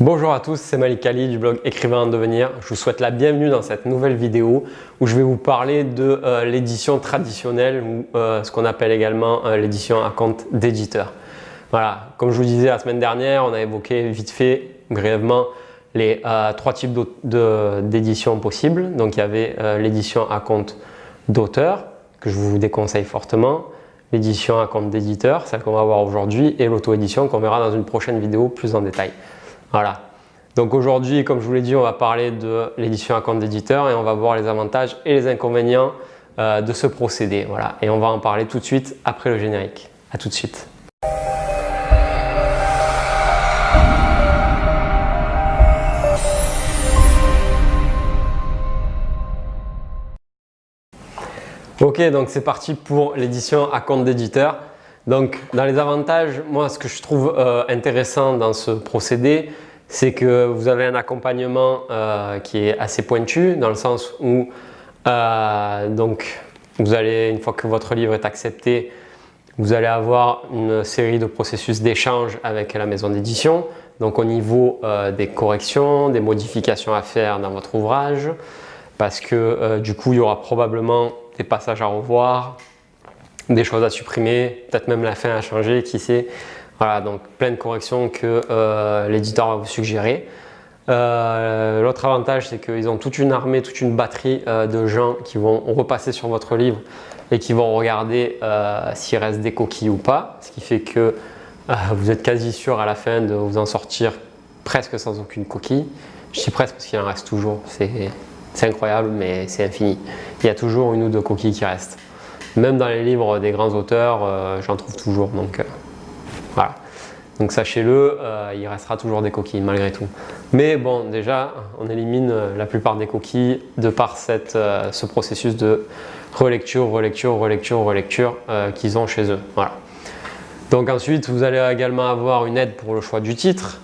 Bonjour à tous, c'est Malik Ali du blog Écrivain en devenir. Je vous souhaite la bienvenue dans cette nouvelle vidéo où je vais vous parler de l'édition traditionnelle ou ce qu'on appelle également l'édition à compte d'éditeur. Voilà, comme je vous disais la semaine dernière, on a évoqué vite fait, brièvement, les trois types d'éditions possibles. Donc il y avait l'édition à compte d'auteur, que je vous déconseille fortement, l'édition à compte d'éditeur, celle qu'on va voir aujourd'hui, et l'auto-édition qu'on verra dans une prochaine vidéo plus en détail. Voilà. Donc aujourd'hui, comme je vous l'ai dit, on va parler de l'édition à compte d'éditeur et on va voir les avantages et les inconvénients de ce procédé. Voilà. Et on va en parler tout de suite après le générique. À tout de suite. Ok, donc c'est parti pour l'édition à compte d'éditeur. Donc dans les avantages, moi ce que je trouve intéressant dans ce procédé, c'est que vous avez un accompagnement qui est assez pointu dans le sens où donc vous allez, une fois que votre livre est accepté, vous allez avoir une série de processus d'échange avec la maison d'édition. Donc au niveau des corrections, des modifications à faire dans votre ouvrage, parce que du coup il y aura probablement des passages à revoir, des choses à supprimer, peut-être même la fin à changer, qui sait. Voilà, donc plein de corrections que l'éditeur va vous suggérer. L'autre avantage, c'est qu'ils ont toute une armée, toute une batterie de gens qui vont repasser sur votre livre et qui vont regarder s'il reste des coquilles ou pas, ce qui fait que vous êtes quasi sûr à la fin de vous en sortir presque sans aucune coquille. Je dis presque parce qu'il en reste toujours, c'est incroyable, mais c'est infini. Il y a toujours une ou deux coquilles qui restent. Même dans les livres des grands auteurs, j'en trouve toujours. Donc voilà. Donc sachez-le, il restera toujours des coquilles malgré tout. Mais bon, déjà, on élimine la plupart des coquilles de par ce processus de relecture qu'ils ont chez eux. Voilà. Donc ensuite, vous allez également avoir une aide pour le choix du titre.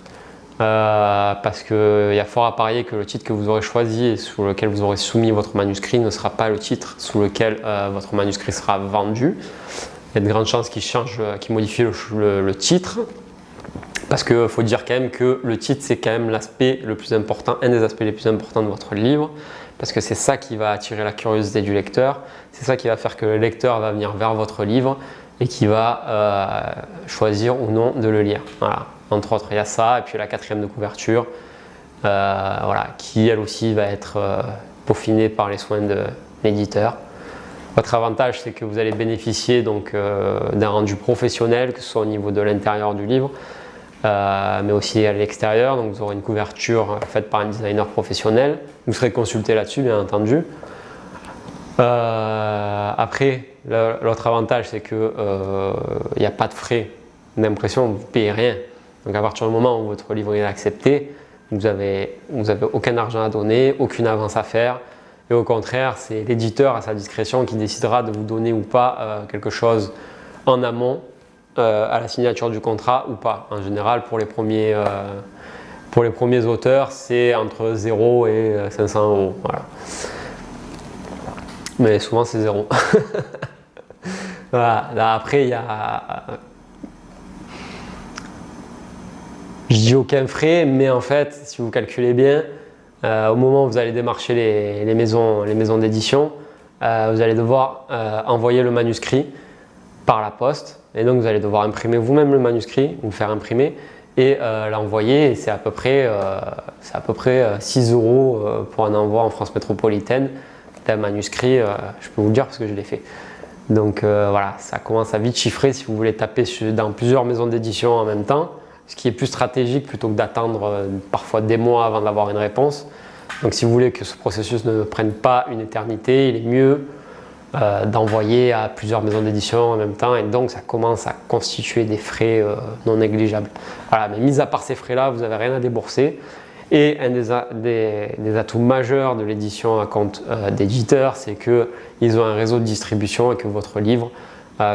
Parce qu'il y a fort à parier que le titre que vous aurez choisi et sous lequel vous aurez soumis votre manuscrit ne sera pas le titre sous lequel votre manuscrit sera vendu. Il y a de grandes chances qu'il change, qu'il modifie le titre, parce qu'il faut dire quand même que le titre c'est quand même l'aspect le plus important, un des aspects les plus importants de votre livre, parce que c'est ça qui va attirer la curiosité du lecteur, c'est ça qui va faire que le lecteur va venir vers votre livre et qui va choisir ou non de le lire. Voilà. Entre autres, il y a ça, et puis la quatrième de couverture, voilà, qui elle aussi va être peaufinée par les soins de l'éditeur. Votre avantage, c'est que vous allez bénéficier donc d'un rendu professionnel, que ce soit au niveau de l'intérieur du livre, mais aussi à l'extérieur. Donc vous aurez une couverture faite par un designer professionnel. Vous serez consulté là-dessus, bien entendu. Après, l'autre avantage, c'est qu'il n'y a pas de frais d'impression, vous ne payez rien. Donc à partir du moment où votre livre est accepté, vous n'avez aucun argent à donner, aucune avance à faire. Et au contraire, c'est l'éditeur à sa discrétion qui décidera de vous donner ou pas quelque chose en amont à la signature du contrat ou pas. En général, pour les premiers auteurs, c'est entre 0 et 500 €. Voilà. Mais souvent, c'est 0. Voilà. Là, après, il y a... Je dis aucun frais, mais en fait, si vous calculez bien, au moment où vous allez démarcher les maisons d'édition, vous allez devoir envoyer le manuscrit par la poste. Et donc, vous allez devoir imprimer vous-même le manuscrit, vous le faire imprimer et l'envoyer. Et c'est à peu près 6 € pour un envoi en France métropolitaine d'un manuscrit. Je peux vous le dire parce que je l'ai fait. Donc voilà, ça commence à vite chiffrer si vous voulez taper dans plusieurs maisons d'édition en même temps. Ce qui est plus stratégique plutôt que d'attendre parfois des mois avant d'avoir une réponse. Donc si vous voulez que ce processus ne prenne pas une éternité, il est mieux d'envoyer à plusieurs maisons d'édition en même temps, et donc ça commence à constituer des frais non négligeables. Voilà, mais mis à part ces frais-là, vous n'avez rien à débourser. Et un des atouts majeurs de l'édition à compte d'éditeur, c'est qu'ils ont un réseau de distribution et que votre livre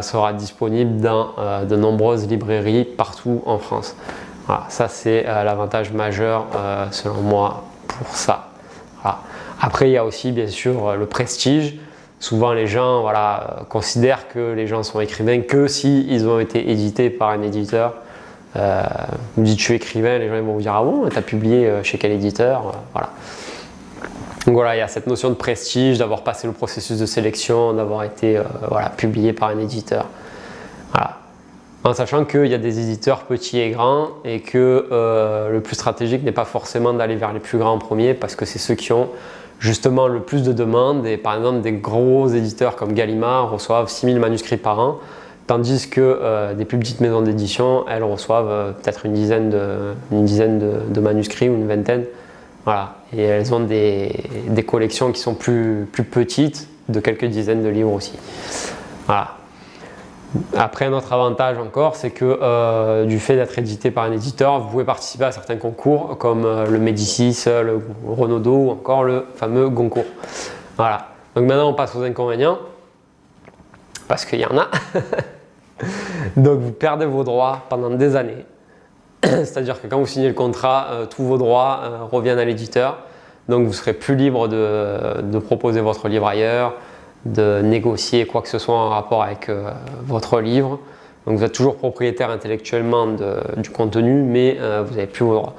sera disponible dans de nombreuses librairies partout en France. Voilà, ça c'est l'avantage majeur selon moi pour ça. Voilà. Après, il y a aussi bien sûr le prestige. Souvent les gens considèrent que les gens sont écrivains que si ils ont été édités par un éditeur Vous dites je suis écrivain, les gens ils vont vous dire ah bon, tu as publié chez quel éditeur, voilà. Donc voilà, il y a cette notion de prestige, d'avoir passé le processus de sélection, d'avoir été voilà, publié par un éditeur. Voilà. En sachant qu'il y a des éditeurs petits et grands et que le plus stratégique n'est pas forcément d'aller vers les plus grands en premier parce que c'est ceux qui ont justement le plus de demandes et par exemple des gros éditeurs comme Gallimard reçoivent 6000 manuscrits par an tandis que des plus petites maisons d'édition elles reçoivent peut-être une dizaine de manuscrits ou une vingtaine. Voilà. Et elles ont des collections qui sont plus petites de quelques dizaines de livres aussi. Voilà. Après, un autre avantage encore, c'est que du fait d'être édité par un éditeur, vous pouvez participer à certains concours comme le Médicis, le Renaudot ou encore le fameux Goncourt. Voilà. Donc maintenant, on passe aux inconvénients parce qu'il y en a. Donc vous perdez vos droits pendant des années. C'est-à-dire que quand vous signez le contrat, tous vos droits reviennent à l'éditeur. Donc vous serez plus libre de proposer votre livre ailleurs, de négocier quoi que ce soit en rapport avec votre livre. Donc vous êtes toujours propriétaire intellectuellement du contenu, mais vous n'avez plus vos droits.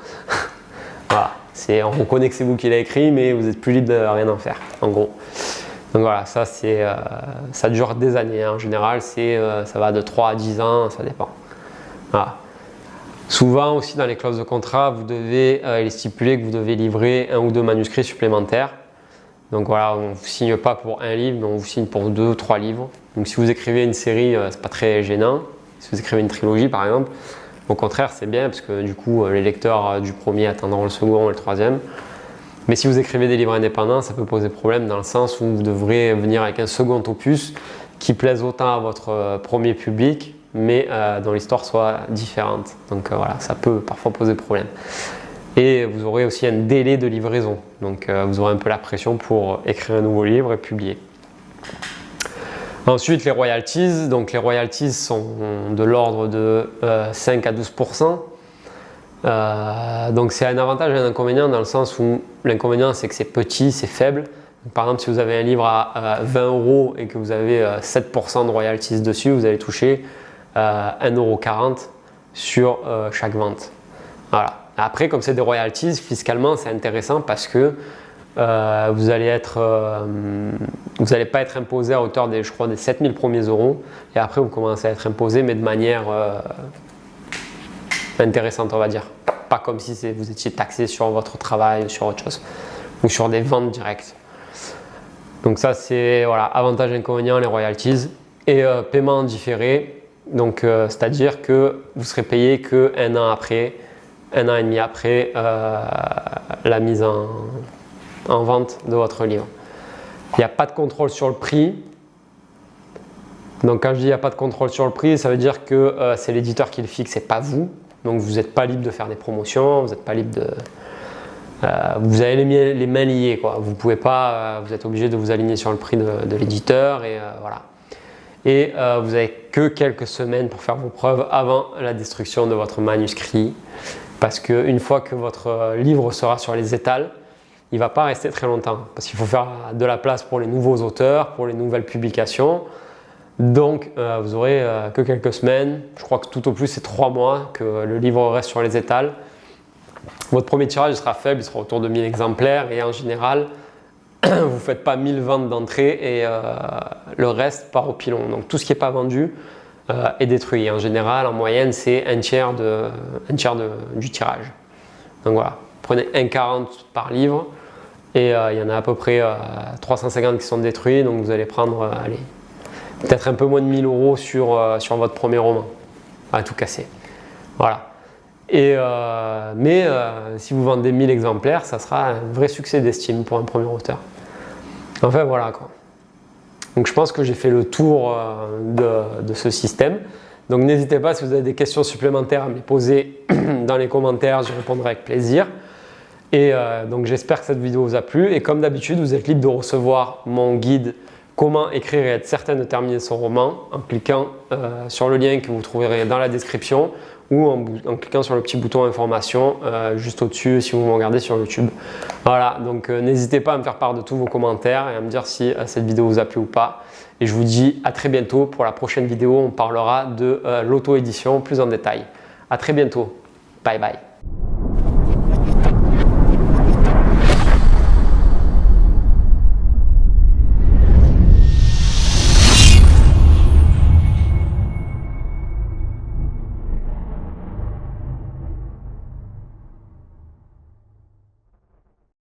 Voilà. On reconnaît que c'est vous qui l'avez écrit, mais vous n'êtes plus libre de rien en faire, en gros. Donc voilà, ça dure des années. Hein. En général, ça va de 3 à 10 ans, ça dépend. Voilà. Souvent aussi dans les clauses de contrat, il est stipulé que vous devez livrer 1 ou 2 manuscrits supplémentaires. Donc voilà, on ne vous signe pas pour un livre, mais on vous signe pour 2 ou 3 livres. Donc si vous écrivez une série, c'est pas très gênant. Si vous écrivez une trilogie par exemple, au contraire c'est bien parce que du coup les lecteurs du premier attendront le second et le troisième. Mais si vous écrivez des livres indépendants, ça peut poser problème dans le sens où vous devrez venir avec un second opus qui plaise autant à votre premier public, mais dont l'histoire soit différente. Donc voilà, ça peut parfois poser problème. Et vous aurez aussi un délai de livraison. Donc vous aurez un peu la pression pour écrire un nouveau livre et publier. Ensuite, les royalties. Donc les royalties sont de l'ordre de 5 à 12%. Donc c'est un avantage et un inconvénient dans le sens où l'inconvénient c'est que c'est petit, c'est faible. Par exemple, si vous avez un livre à 20 € et que vous avez 7% de royalties dessus, vous allez toucher 1,40 € sur chaque vente. Voilà. Après, comme c'est des royalties, fiscalement c'est intéressant parce que vous n'allez pas être imposé à hauteur des 7000 premiers euros et après vous commencez à être imposé mais de manière intéressante on va dire. Pas comme si vous étiez taxé sur votre travail ou sur autre chose ou sur des ventes directes. Donc ça c'est voilà, avantage inconvénient les royalties et paiement différé. Donc c'est-à-dire que vous serez payé que 1 an après, 1 an et demi après la mise en vente de votre livre. Il n'y a pas de contrôle sur le prix. Donc quand je dis il n'y a pas de contrôle sur le prix, ça veut dire que c'est l'éditeur qui le fixe et pas vous. Donc vous n'êtes pas libre de faire des promotions, vous n'êtes pas libre de... vous avez les mains liées, quoi. Vous pouvez pas, vous êtes obligé de vous aligner sur le prix de l'éditeur et voilà. Et vous n'avez que quelques semaines pour faire vos preuves avant la destruction de votre manuscrit. Parce qu'une fois que votre livre sera sur les étals, il ne va pas rester très longtemps. Parce qu'il faut faire de la place pour les nouveaux auteurs, pour les nouvelles publications. Donc vous aurez que quelques semaines. Je crois que tout au plus c'est 3 mois que le livre reste sur les étals. Votre premier tirage sera faible, il sera autour de 1000 exemplaires. Et en général, vous ne faites pas 1000 ventes d'entrée et le reste part au pilon. Donc tout ce qui n'est pas vendu est détruit. En général, en moyenne, c'est un tiers du tirage. Donc voilà, prenez 1,40 par livre et il y en a à peu près 350 qui sont détruits. Donc vous allez prendre peut-être un peu moins de 1000 € sur votre premier roman, à tout casser. Voilà. Mais si vous vendez 1000 exemplaires, ça sera un vrai succès d'estime pour un premier auteur. Enfin voilà quoi. Donc je pense que j'ai fait le tour de ce système. Donc n'hésitez pas si vous avez des questions supplémentaires à me les poser dans les commentaires, j'y répondrai avec plaisir. Et donc j'espère que cette vidéo vous a plu. Et comme d'habitude, vous êtes libre de recevoir mon guide Comment écrire et être certain de terminer son roman en cliquant sur le lien que vous trouverez dans la description ou en cliquant sur le petit bouton information juste au-dessus si vous me regardez sur YouTube. Voilà, donc n'hésitez pas à me faire part de tous vos commentaires et à me dire si cette vidéo vous a plu ou pas. Et je vous dis à très bientôt pour la prochaine vidéo, on parlera de l'auto-édition plus en détail. À très bientôt. Bye bye.